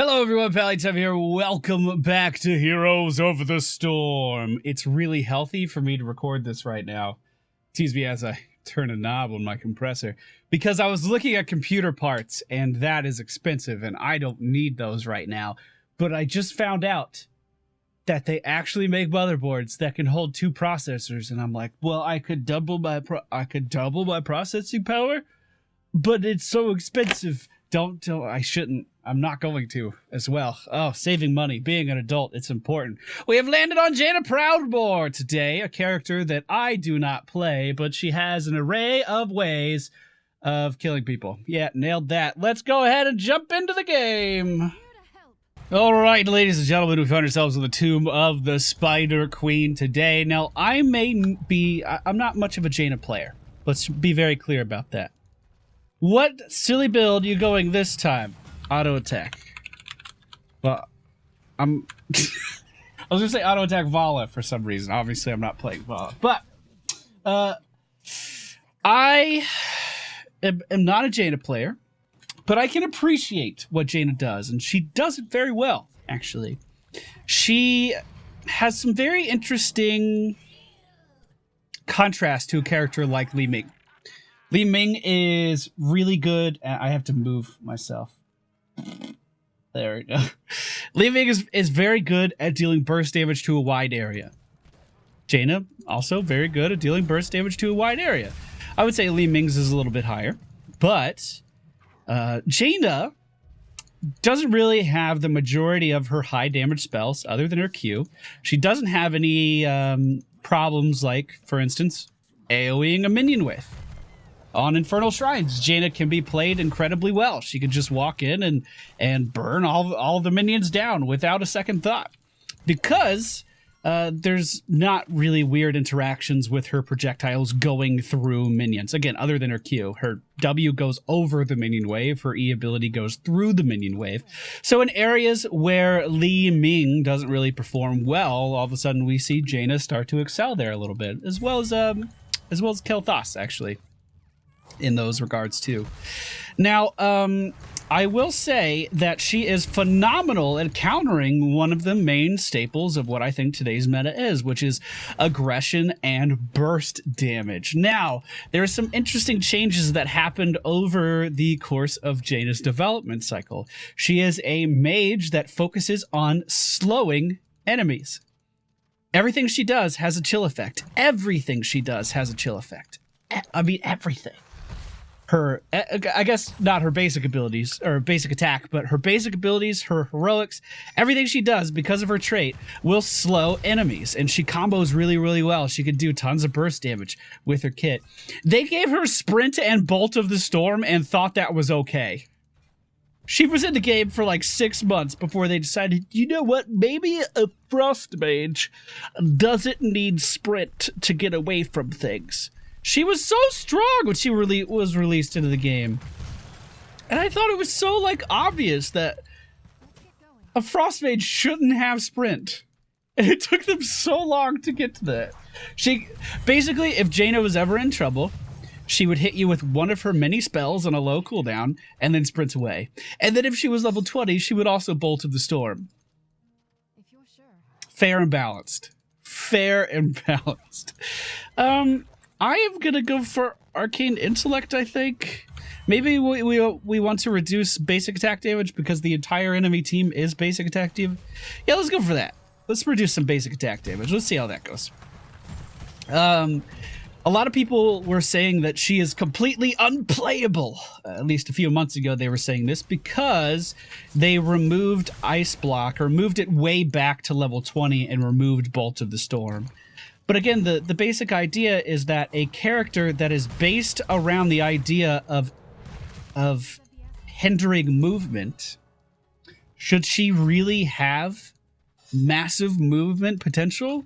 Hello everyone, Pallytime here. Welcome back to Heroes of the Storm. It's really healthy for me to record this right now. Excuse me as I turn a knob on my compressor. Because I was looking at computer parts, and that is expensive, and I don't need those right now. But I just found out that they actually make motherboards that can hold two processors, and I'm like, well, I could double my processing power, but it's so expensive. I shouldn't. I'm not going to as well. Oh, saving money. Being an adult, it's important. We have landed on Jaina Proudmoore today, a character that I do not play, but she has an array of ways of killing people. Yeah, nailed that. Let's go ahead and jump into the game. All right, ladies and gentlemen, we found ourselves in the tomb of the Spider Queen today. Now, I'm not much of a Jaina player. Let's be very clear about that. What silly build are you going this time? Auto attack. Well, I was gonna say auto attack Vala for some reason. Obviously, I'm not playing Vala, but I am not a Jaina player, but I can appreciate what Jaina does, and she does it very well. Actually, she has some very interesting contrast to a character like Li Ming. Li Ming is really good. I have to move myself. There we go. Li Ming is very good at dealing burst damage to a wide area. Jaina, also very good at dealing burst damage to a wide area. I would say Li Ming's is a little bit higher, but Jaina doesn't really have the majority of her high damage spells other than her Q. She doesn't have any problems like, for instance, AoEing a minion with. On Infernal Shrines, Jaina can be played incredibly well. She can just walk in and burn all the minions down without a second thought. Because there's not really weird interactions with her projectiles going through minions. Again, other than her Q. Her W goes over the minion wave. Her E ability goes through the minion wave. So in areas where Li Ming doesn't really perform well, all of a sudden we see Jaina start to excel there a little bit. As well as Kel'Thas, actually. In those regards too. Now, I will say that she is phenomenal at countering one of the main staples of what I think today's meta is, which is aggression and burst damage. Now, there are some interesting changes that happened over the course of Jaina's development cycle. She is a mage that focuses on slowing enemies. Everything she does has a chill effect. Everything she does has a chill effect. I mean, everything. I guess not her basic abilities or basic attack, but her basic abilities, her heroics, everything she does because of her trait will slow enemies, and she combos really, really well. She could do tons of burst damage with her kit. They gave her Sprint and Bolt of the Storm and thought that was okay. She was in the game for like 6 months before they decided, you know what, maybe a Frost Mage doesn't need Sprint to get away from things. She was so strong when she was released into the game. And I thought it was so, like, obvious that a Frost Mage shouldn't have Sprint. And it took them so long to get to that. Basically, if Jaina was ever in trouble, she would hit you with one of her many spells on a low cooldown and then sprint away. And then if she was level 20, she would also Bolt of the Storm. If you're sure. Fair and balanced. Fair and balanced. I am going to go for Arcane Intellect, I think. Maybe we want to reduce basic attack damage because the entire enemy team is basic attack damage. Yeah, let's go for that. Let's reduce some basic attack damage. Let's see how that goes. A lot of people were saying that she is completely unplayable. At least a few months ago they were saying this because they removed Ice Block or moved it way back to level 20 and removed Bolt of the Storm. But again, the basic idea is that a character that is based around the idea of hindering movement, should she really have massive movement potential?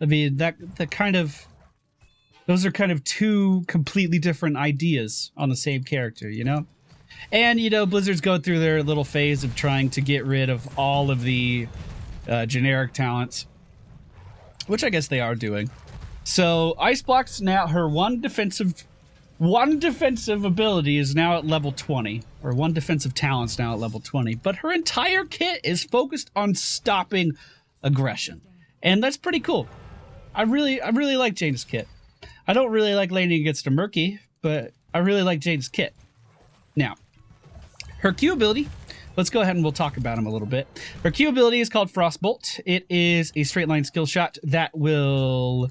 I mean, those are kind of two completely different ideas on the same character, you know? And, you know, Blizzard's going through their little phase of trying to get rid of all of the generic talents. Which I guess they are doing. So Ice Block's now her one defensive one defensive ability is now at level 20, or one defensive talent's now at level 20, but her entire kit is focused on stopping aggression. And that's pretty cool. I really like Jaina's kit. I don't really like laning against a Murky, but I really like Jaina's kit. Now, her Q ability, let's go ahead and we'll talk about him a little bit. Her Q ability is called Frostbolt. It is a straight line skill shot that will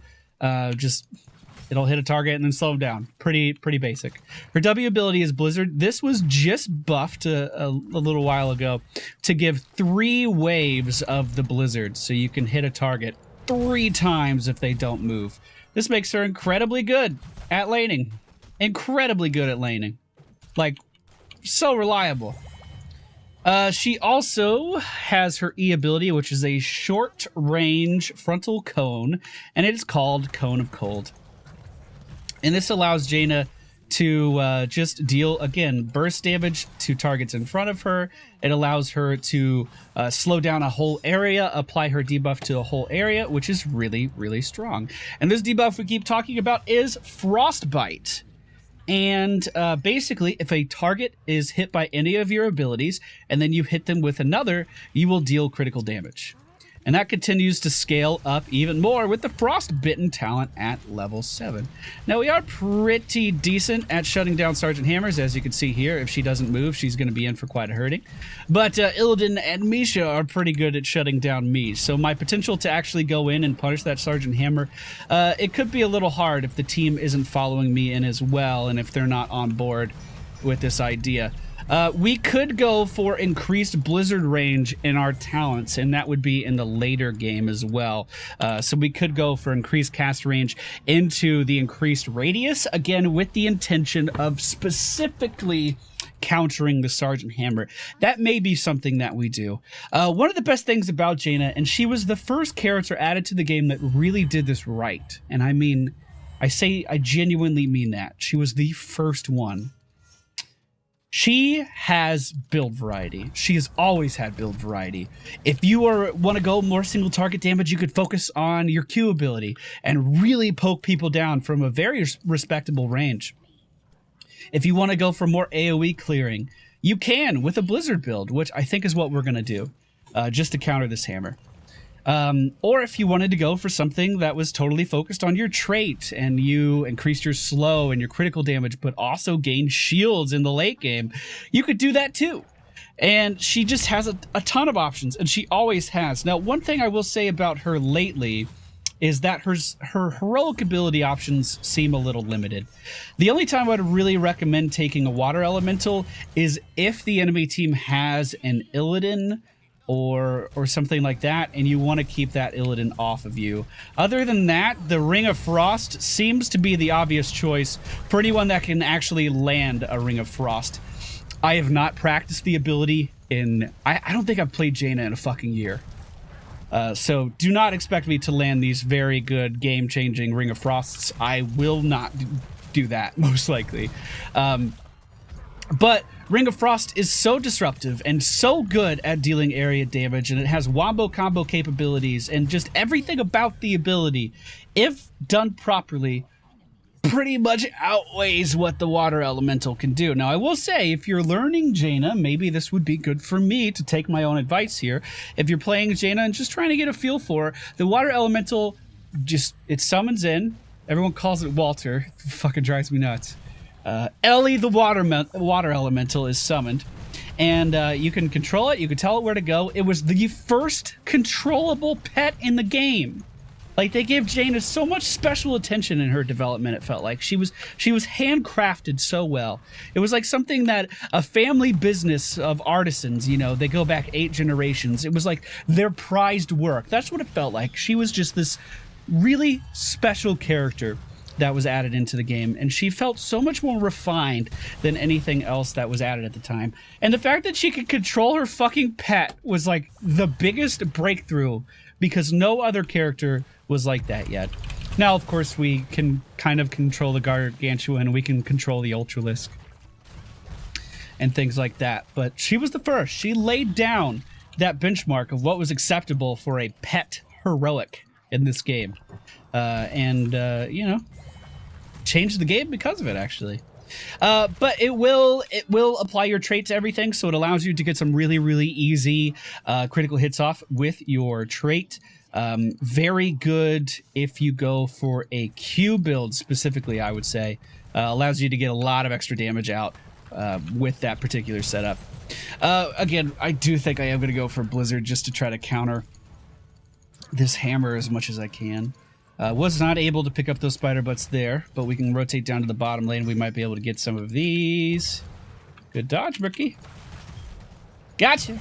it'll hit a target and then slow him down. Pretty basic. Her W ability is Blizzard. This was just buffed a little while ago to give 3 waves of the Blizzard, so you can hit a target 3 times if they don't move. This makes her incredibly good at laning. Incredibly good at laning. Like, so reliable. She also has her E ability, which is a short range frontal cone, and it is called Cone of Cold. And this allows Jaina to just deal, again, burst damage to targets in front of her. It allows her to slow down a whole area, apply her debuff to a whole area, which is really, really strong. And this debuff we keep talking about is Frostbite. And basically, if a target is hit by any of your abilities, and then you hit them with another, you will deal critical damage. And that continues to scale up even more with the Frostbitten talent at level 7. Now, we are pretty decent at shutting down Sergeant Hammers, as you can see here. If she doesn't move, she's going to be in for quite a hurting. But Illidan and Misha are pretty good at shutting down me. So my potential to actually go in and punish that Sergeant Hammer, it could be a little hard if the team isn't following me in as well, and if they're not on board with this idea. We could go for increased Blizzard range in our talents, and that would be in the later game as well. So we could go for increased cast range into the increased radius, again, with the intention of specifically countering the Sergeant Hammer. That may be something that we do. One of the best things about Jaina, and she was the first character added to the game that really did this right. And I mean, I genuinely mean that. She was the first one. She has build variety. She has always had build variety. If you want to go more single target damage, you could focus on your Q ability and really poke people down from a very respectable range. If you want to go for more AoE clearing, you can with a Blizzard build, which I think is what we're going to do, just to counter this hammer. Or if you wanted to go for something that was totally focused on your trait and you increased your slow and your critical damage, but also gained shields in the late game, you could do that too. And she just has a ton of options, and she always has. Now, one thing I will say about her lately is that her heroic ability options seem a little limited. The only time I'd really recommend taking a water elemental is if the enemy team has an Illidan or something like that, and you want to keep that Illidan off of you. Other than that, the Ring of Frost seems to be the obvious choice for anyone that can actually land a Ring of Frost. I have not practiced the ability in... I don't think I've played Jaina in a fucking year. So do not expect me to land these very good game-changing Ring of Frosts. I will not do that, most likely. But Ring of Frost is so disruptive and so good at dealing area damage, and it has wombo combo capabilities, and just everything about the ability, if done properly, pretty much outweighs what the water elemental can do. Now, I will say, if you're learning Jaina, maybe this would be good for me to take my own advice here. If you're playing Jaina and just trying to get a feel for her, the water elemental, it summons in. Everyone calls it Walter. It fucking drives me nuts. Ellie, the water elemental, is summoned, and you can control it. You can tell it where to go. It was the first controllable pet in the game. Like, they gave Jaina so much special attention in her development. It felt like she was handcrafted so well. It was like something that a family business of artisans, you know, they go back 8 generations. It was like their prized work. That's what it felt like. She was just this really special character that was added into the game, and she felt so much more refined than anything else that was added at the time. And the fact that she could control her fucking pet was like the biggest breakthrough, because no other character was like that yet. Now, of course, we can kind of control the Gargantuan, we can control the Ultralisk and things like that, but she was the first. She laid down that benchmark of what was acceptable for a pet heroic in this game. You know, changed the game because of it, actually. But it will apply your trait to everything, so it allows you to get some really, really easy critical hits off with your trait. Very good if you go for a Q build specifically, I would say. Allows you to get a lot of extra damage out with that particular setup. Again, I do think I am going to go for Blizzard just to try to counter this hammer as much as I can. Was not able to pick up those spider butts there, but we can rotate down to the bottom lane. We might be able to get some of these. Good dodge, Murky. Gotcha.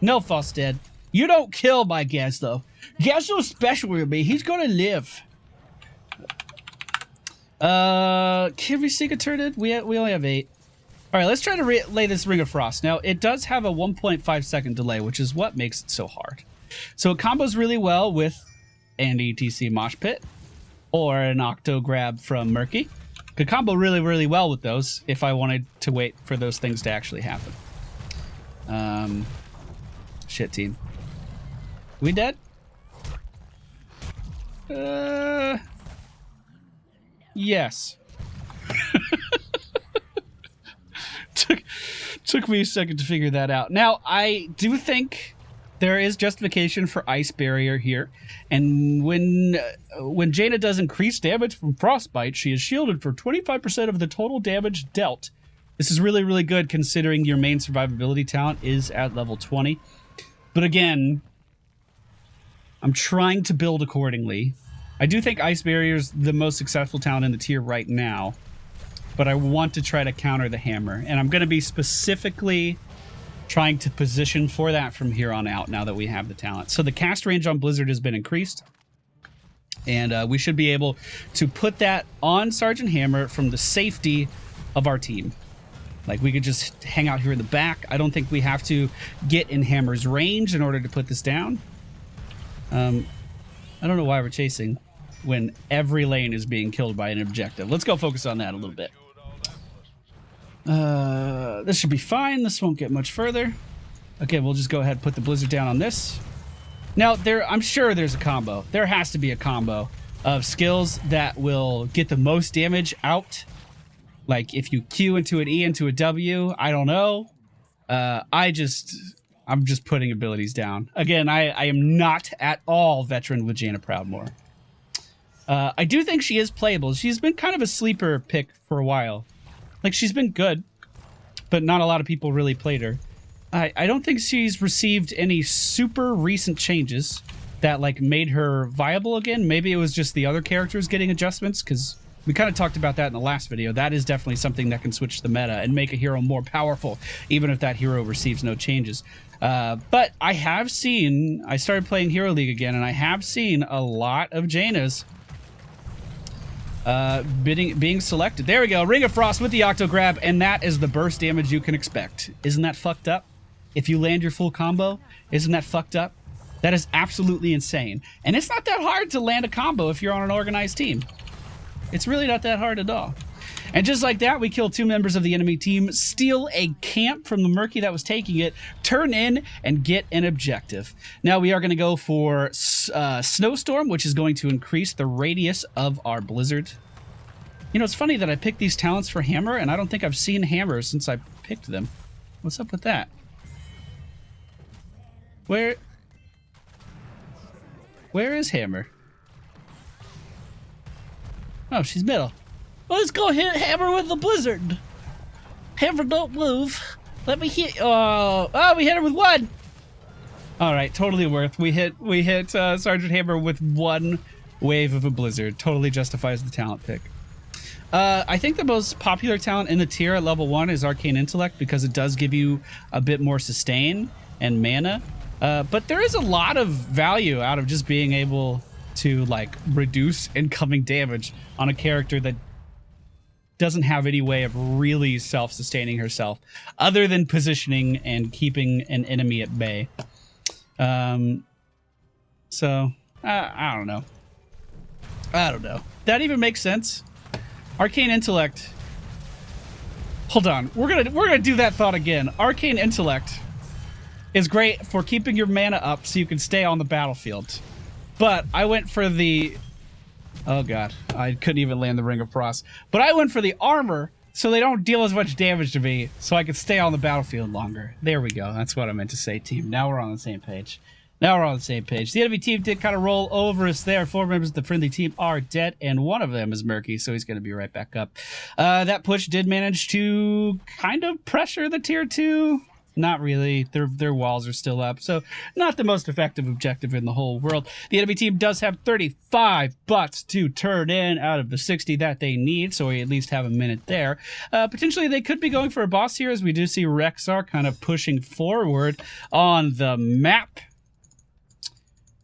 No false dead. You don't kill my Gaz, though. Gaz no special with me. He's gonna live. Can we seek a turret? We only have 8. All right, let's try to lay this Ring of Frost. Now, it does have a 1.5 second delay, which is what makes it so hard. So it combos really well with an ETC Mosh Pit or an Octo Grab from Murky. Could combo really, really well with those if I wanted to wait for those things to actually happen. Shit, team. We dead? Yes. Took me a second to figure that out. Now, I do think there is justification for Ice Barrier here. And when Jaina does increased damage from Frostbite, she is shielded for 25% of the total damage dealt. This is really, really good considering your main survivability talent is at level 20. But again, I'm trying to build accordingly. I do think Ice Barrier is the most successful talent in the tier right now, but I want to try to counter the hammer, and I'm going to be specifically trying to position for that from here on out now that we have the talent. So the cast range on Blizzard has been increased, and we should be able to put that on Sergeant Hammer from the safety of our team. Like, we could just hang out here in the back. I don't think we have to get in Hammer's range in order to put this down. I don't know why we're chasing when every lane is being killed by an objective. Let's go focus on that a little bit. This should be fine. This won't get much further. Okay, we'll just go ahead and put the Blizzard down on this. Now, I'm sure there's a combo. There has to be a combo of skills that will get the most damage out. Like, if you Q into an E into a W, I don't know. I'm just putting abilities down. Again, I am not at all veteran with Jaina Proudmoore. I do think she is playable. She's been kind of a sleeper pick for a while. Like, she's been good, but not a lot of people really played her. I don't think she's received any super recent changes that, like, made her viable again. Maybe it was just the other characters getting adjustments, because we kind of talked about that in the last video. That is definitely something that can switch the meta and make a hero more powerful, even if that hero receives no changes. But I have seen, I started playing Hero League again, and I have seen a lot of Jainas being selected. There we go, Ring of Frost with the Octo Grab, and that is the burst damage you can expect. Isn't that fucked up? If you land your full combo, isn't that fucked up? That is absolutely insane. And it's not that hard to land a combo if you're on an organized team. It's really not that hard at all. And just like that, we kill 2 members of the enemy team, steal a camp from the Murky that was taking it, turn in, and get an objective. Now we are going to go for Snowstorm, which is going to increase the radius of our Blizzard. You know, it's funny that I picked these talents for Hammer, and I don't think I've seen Hammer since I picked them. What's up with that? Where is Hammer? Oh, she's middle. Well, let's go hit Hammer with the Blizzard. Hammer, don't move. Let me hit. Oh, we hit her with 1. All right, totally worth. We hit Sergeant Hammer with 1 wave of a Blizzard. Totally justifies the talent pick. I think the most popular talent in the tier at level 1 is Arcane Intellect, because it does give you a bit more sustain and mana. But there is a lot of value out of just being able to, like, reduce incoming damage on a character that doesn't have any way of really self-sustaining herself other than positioning and keeping an enemy at bay. So I don't know. That even makes sense. Arcane Intellect. Hold on. We're gonna do that thought again. Arcane Intellect is great for keeping your mana up so you can stay on the battlefield. But I went for the Oh god, I couldn't even land the Ring of Frost. But I went for the armor, so they don't deal as much damage to me, so I could stay on the battlefield longer. There we go. That's what I meant to say, team. Now we're on the same page. The enemy team did kind of roll over us there. 4 members of the friendly team are dead, and one of them is Murky, so he's going to be right back up. That push did manage to kind of pressure the tier 2. Not really. Their walls are still up, so not the most effective objective in the whole world. The enemy team does have 35 butts to turn in out of the 60 that they need, so we at least have a minute there. Potentially, they could be going for a boss here, as we do see Rexar kind of pushing forward on the map.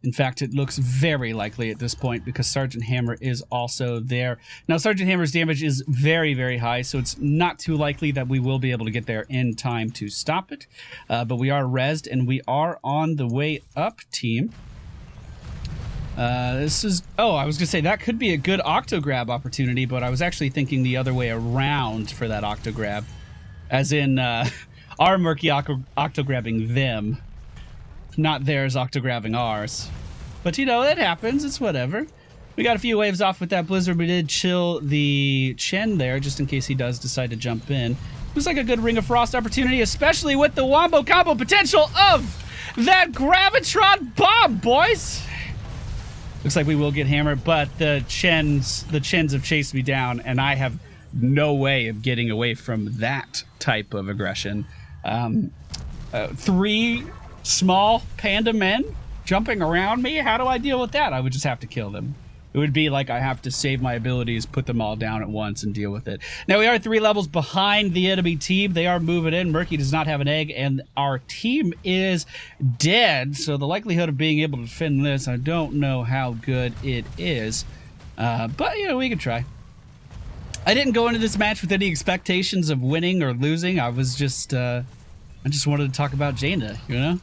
In fact, it looks very likely at this point because Sergeant Hammer is also there. Now, Sergeant Hammer's damage is very, very high, so it's not too likely that we will be able to get there in time to stop it. But we are rezzed, and we are on the way up, team. This is... Oh, I was going to say, that could be a good octograb opportunity, but I was actually thinking the other way around for that octograb. As in, our Murky octograbbing them. Not theirs octograbbing ours. But, you know, it happens. It's whatever. We got a few waves off with that blizzard. We did chill the Chen there, just in case he does decide to jump in. Looks like a good Ring of Frost opportunity, especially with the wombo combo potential of that Gravitron bomb, boys! Looks like we will get hammered, but the Chens have chased me down, and I have no way of getting away from that type of aggression. 3 small panda men jumping around me? How do I deal with that? I would just have to kill them. It would be like I have to save my abilities, put them all down at once, and deal with it. Now, we are 3 levels behind the enemy team. They are moving in. Murky does not have an egg, and our team is dead. So the likelihood of being able to defend this, I don't know how good it is. But, you know, we can try. I didn't go into this match with any expectations of winning or losing. I was just, I just wanted to talk about Jaina, you know?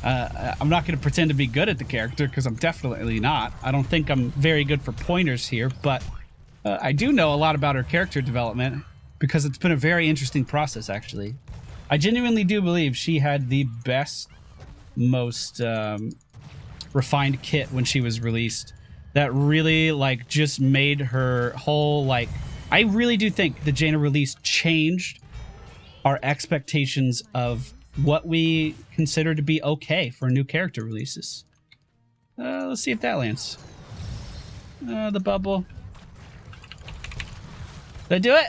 I'm not going to pretend to be good at the character, because I'm definitely not. I don't think I'm very good for pointers here, but I do know a lot about her character development, because it's been a very interesting process, actually. I genuinely do believe she had the best, most refined kit when she was released. That really, like, just made her whole, like... I really do think the Jaina release changed our expectations of what we consider to be okay for new character releases. Let's see if that lands. The bubble. Did I do it?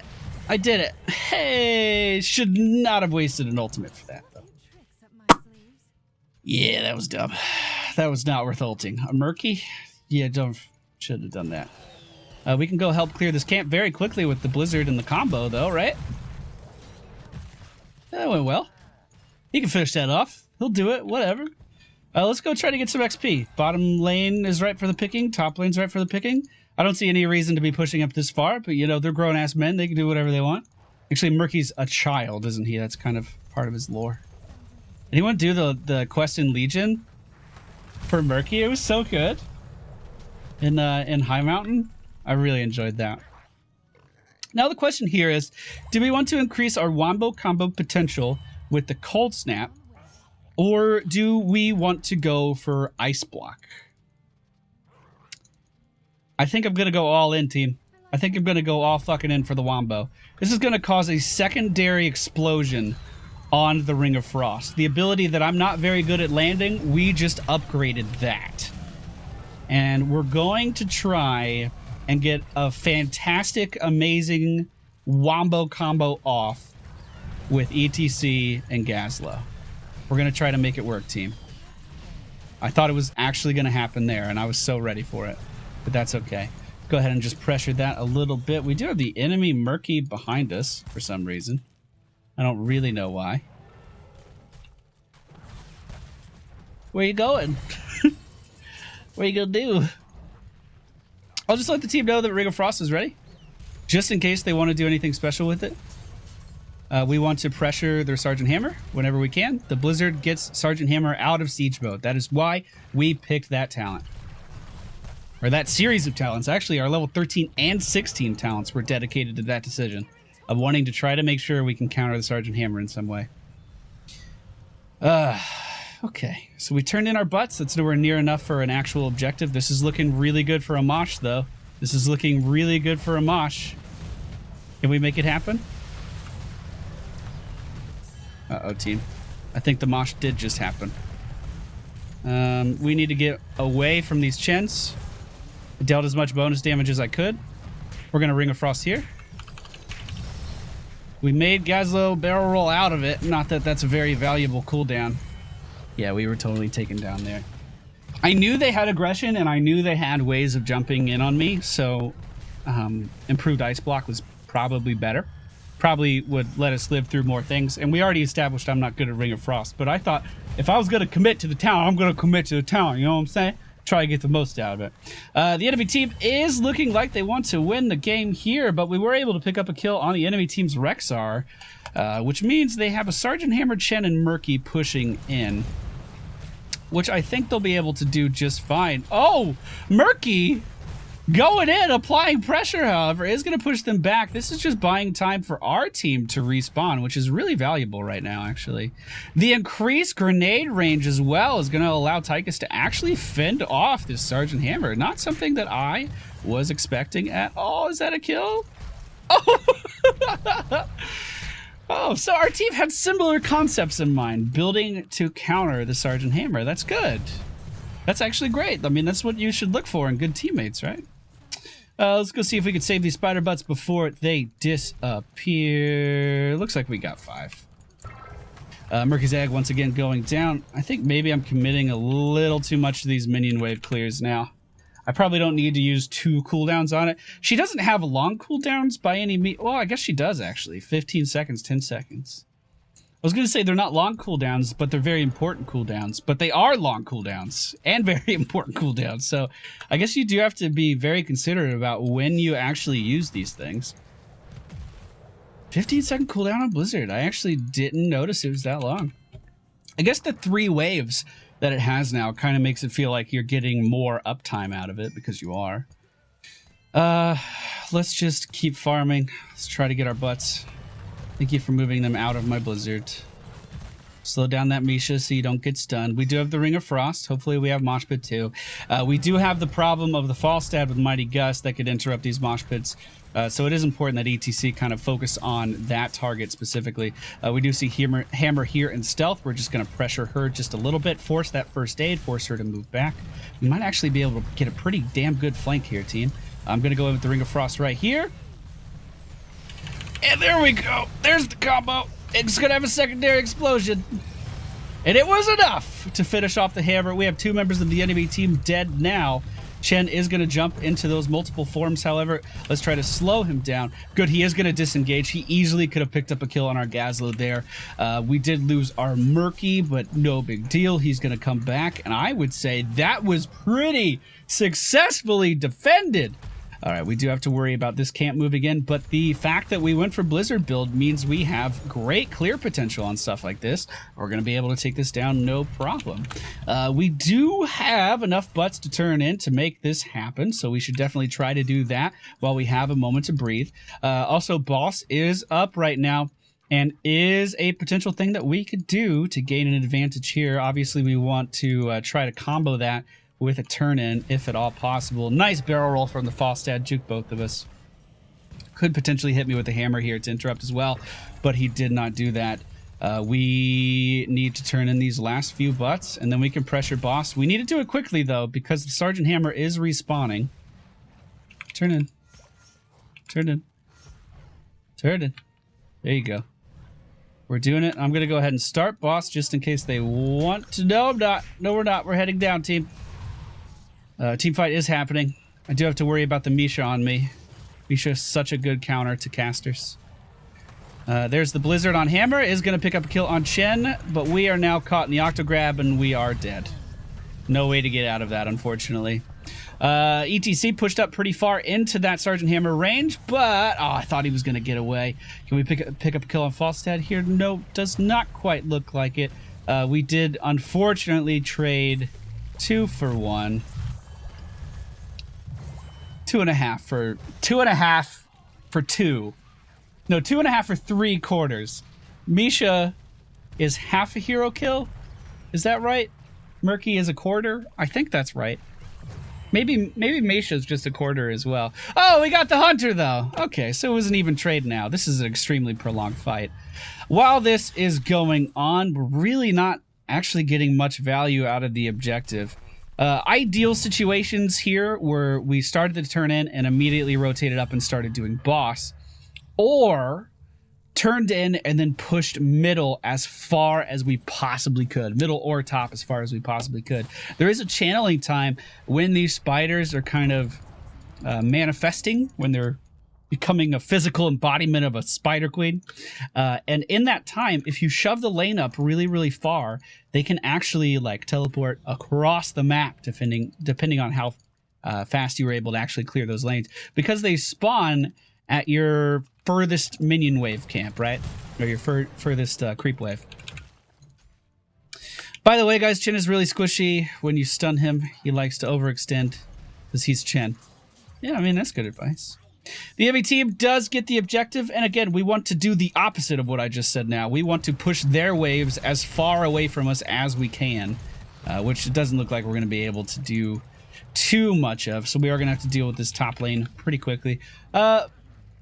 I did it. Hey, should not have wasted an ultimate for that, though. Yeah, that was dumb. That was not worth ulting. A Murky? Yeah, should have done that. We can go help clear this camp very quickly with the blizzard and the combo, though, right? That went well. He can finish that off. He'll do it. Whatever. Let's go try to get some XP. Bottom lane is right for the picking. Top lane's right for the picking. I don't see any reason to be pushing up this far, but, you know, they're grown-ass men. They can do whatever they want. Actually, Murky's a child, isn't he? That's kind of part of his lore. Anyone do the quest in Legion for Murky? It was so good. In High Mountain. I really enjoyed that. Now the question here is, do we want to increase our wombo combo potential with the Cold Snap, or do we want to go for Ice Block? I think I'm going to go all in, team. I think I'm going to go all fucking in for the wombo. This is going to cause a secondary explosion on the Ring of Frost. The ability that I'm not very good at landing, we just upgraded that. And we're going to try and get a fantastic, amazing wombo combo off with ETC and Gazlowe. We're going to try to make it work, team. I thought it was actually going to happen there, and I was so ready for it. But that's okay. Go ahead and just pressure that a little bit. We do have the enemy Murky behind us for some reason. I don't really know why. Where you going? What are you going to do? I'll just let the team know that Ring of Frost is ready, just in case they want to do anything special with it. We want to pressure their Sergeant Hammer whenever we can. The Blizzard gets Sergeant Hammer out of siege mode. That is why we picked that talent. Or that series of talents. Actually, our level 13 and 16 talents were dedicated to that decision of wanting to try to make sure we can counter the Sergeant Hammer in some way. Okay, so we turned in our butts. That's nowhere near enough for an actual objective. This is looking really good for a mosh, though. This is looking really good for a mosh. Can we make it happen? Uh-oh, team. I think the mosh did just happen. We need to get away from these chins. I dealt as much bonus damage as I could. We're going to Ring of Frost here. We made Gazlo barrel roll out of it. Not that that's a very valuable cooldown. Yeah, we were totally taken down there. I knew they had aggression, and I knew they had ways of jumping in on me, so improved ice block was probably better. Probably would let us live through more things, and we already established I'm not good at Ring of Frost, but I thought if I was going to commit to the town, I'm going to commit to the town, you know what I'm saying? Try to get the most out of it. The enemy team is looking like they want to win the game here, but we were able to pick up a kill on the enemy team's Rexar, which means they have a Sergeant Hammer, Chen, and Murky pushing in, which I think they'll be able to do just fine. Oh, Murky going in, applying pressure, however, is going to push them back. This is just buying time for our team to respawn, which is really valuable right now, actually. The increased grenade range as well is going to allow Tychus to actually fend off this Sergeant Hammer. Not something that I was expecting at all. Is that a kill? Oh! Oh, so our team had similar concepts in mind, building to counter the Sergeant Hammer. That's good. That's actually great. I mean, that's what you should look for in good teammates, right? Let's go see if we can save these spider butts before they disappear. Looks like we got 5. Murky's Egg once again going down. I think maybe I'm committing a little too much to these minion wave clears now. I probably don't need to use 2 cooldowns on it. She doesn't have long cooldowns by any means. Well, I guess she does, actually. 15 seconds, 10 seconds. I was going to say they're not long cooldowns, but they're very important cooldowns. But they are long cooldowns and very important cooldowns. So I guess you do have to be very considerate about when you actually use these things. 15-second cooldown on Blizzard. I actually didn't notice it was that long. I guess the 3 waves that it has now kind of makes it feel like you're getting more uptime out of it, because you are. Let's just keep farming. Let's try to get our butts. Thank you for moving them out of my Blizzard. Slow down that Misha so you don't get stunned. We do have the Ring of Frost. Hopefully we have Mosh Pit too. We do have the problem of the Falstad with Mighty Gust that could interrupt these Mosh Pits. So it is important that ETC kind of focus on that target specifically. We do see Hammer here in stealth. We're just going to pressure her just a little bit, force that first aid, force her to move back. We might actually be able to get a pretty damn good flank here, team. I'm going to go in with the Ring of Frost right here. And there we go. There's the combo. It's going to have a secondary explosion. And it was enough to finish off the Hammer. We have 2 members of the enemy team dead now. Chen is going to jump into those multiple forms, however. Let's try to slow him down. Good, he is going to disengage. He easily could have picked up a kill on our Gazlo there. We did lose our Murky, but no big deal. He's going to come back, and I would say that was pretty successfully defended. All right, we do have to worry about this can't move again, but the fact that we went for Blizzard build means we have great clear potential on stuff like this. We're going to be able to take this down no problem. We do have enough butts to turn in to make this happen, so we should definitely try to do that while we have a moment to breathe. Also, Boss is up right now and is a potential thing that we could do to gain an advantage here. Obviously, we want to try to combo that with a turn-in, if at all possible. Nice barrel roll from the Falstad, juke both of us. Could potentially hit me with a hammer here to interrupt as well, but he did not do that. We need to turn in these last few butts, and then we can pressure Boss. We need to do it quickly, though, because the Sergeant Hammer is respawning. Turn in. Turn in. Turn in. There you go. We're doing it. I'm going to go ahead and start Boss just in case they want to. No, I'm not. No, we're not. We're heading down, team. Team fight is happening. I do have to worry about the Misha on me. Misha is such a good counter to casters. There's the Blizzard on Hammer. Is going to pick up a kill on Chen, but we are now caught in the Octograb and we are dead. No way to get out of that, unfortunately. ETC pushed up pretty far into that Sergeant Hammer range, but I thought he was going to get away. Can we pick up a kill on Falstad here? No, does not quite look like it. We did unfortunately trade 2 for 1. 2.5 for 2.5 for 2. No, 2.5 for 3 quarters. Misha is half a hero kill. Is that right? Murky is a quarter. I think that's right. Maybe Meisha's just a quarter as well. Oh, we got the hunter though. Okay, so it was an even trade now. This is an extremely prolonged fight. While this is going on, we're really not actually getting much value out of the objective. Ideal situations here where we started the turn in and immediately rotated up and started doing boss, or turned in and then pushed middle as far as we possibly could. Middle or top as far as we possibly could. There is a channeling time when these spiders are kind of manifesting, when they're becoming a physical embodiment of a spider queen. And in that time, if you shove the lane up really, really far, they can actually like teleport across the map, depending on how fast you were able to actually clear those lanes. Because they spawn at your furthest minion wave camp, right? Or your furthest creep wave. By the way, guys, Chen is really squishy. When you stun him, he likes to overextend because he's Chen. Yeah, I mean, that's good advice. The enemy team does get the objective, and again, we want to do the opposite of what I just said now. We want to push their waves as far away from us as we can, which it doesn't look like we're going to be able to do too much of, so we are going to have to deal with this top lane pretty quickly.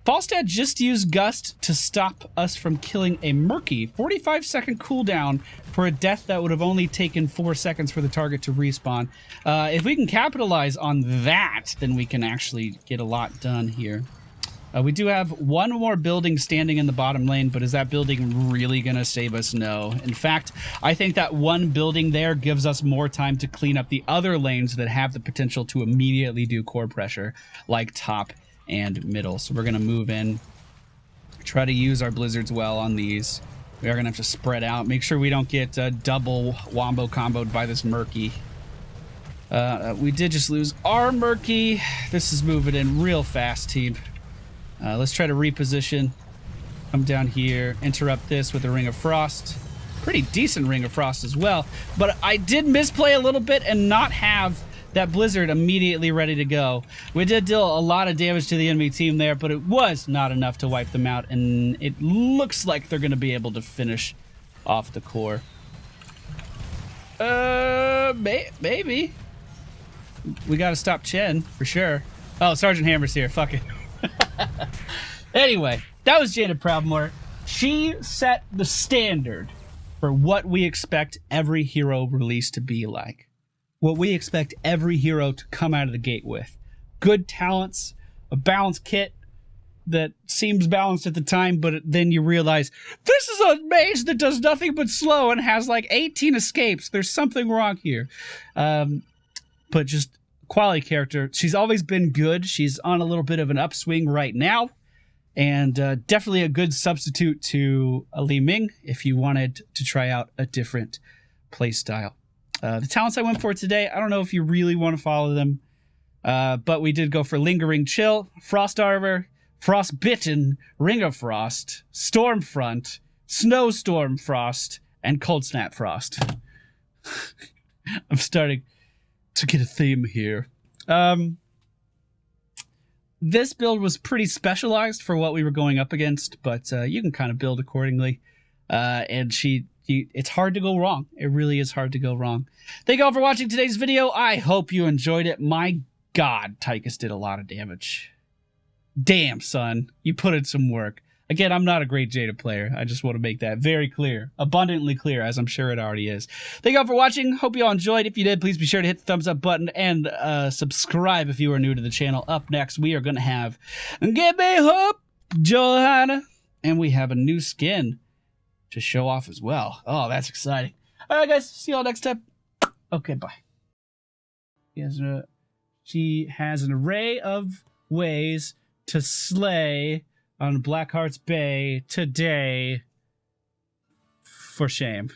Falstad just used Gust to stop us from killing a Murky. 45-second cooldown for a death that would have only taken 4 seconds for the target to respawn. If we can capitalize on that, then we can actually get a lot done here. We do have one more building standing in the bottom lane, but is that building really going to save us? No. In fact, I think that one building there gives us more time to clean up the other lanes that have the potential to immediately do core pressure, like top and middle. So we're going to move in, try to use our blizzards well on these. We are going to have to spread out, make sure we don't get double wombo comboed by this Murky. We did just lose our Murky. This is moving in real fast, team. Let's try to reposition, come down here, interrupt this with a Ring of Frost. Pretty decent Ring of Frost as well, but I did misplay a little bit and not have that blizzard immediately ready to go. We did deal a lot of damage to the enemy team there, but it was not enough to wipe them out, and it looks like they're going to be able to finish off the core. Maybe. We got to stop Chen, for sure. Oh, Sergeant Hammer's here. Fuck it. Anyway, that was Jaina Proudmoore. She set the standard for what we expect every hero release to be like. What we expect every hero to come out of the gate with. Good talents, a balanced kit that seems balanced at the time, but then you realize, this is a mage that does nothing but slow and has like 18 escapes. There's something wrong here. But just quality character. She's always been good. She's on a little bit of an upswing right now. And definitely a good substitute to Li Ming if you wanted to try out a different playstyle. The talents I went for today, I don't know if you really want to follow them, but we did go for Lingering Chill, Frost Arbor, Frostbitten, Ring of Frost, Stormfront, Snowstorm Frost, and Cold Snap Frost. I'm starting to get a theme here. This build was pretty specialized for what we were going up against, but you can kind of build accordingly. And it's hard to go wrong. It really is hard to go wrong. Thank you all for watching today's video. I hope you enjoyed it. My God, Tychus did a lot of damage. Damn, son. You put in some work. Again, I'm not a great Jada player. I just want to make that very clear. Abundantly clear, as I'm sure it already is. Thank you all for watching. Hope you all enjoyed. If you did, please be sure to hit the thumbs up button and subscribe if you are new to the channel. Up next, we are going to have Give Me Hope, Johanna. And we have a new skin to show off as well. Oh, that's exciting. All right, guys. See you all next time. Okay, bye. She has an array of ways to slay on Blackheart's Bay today. For shame.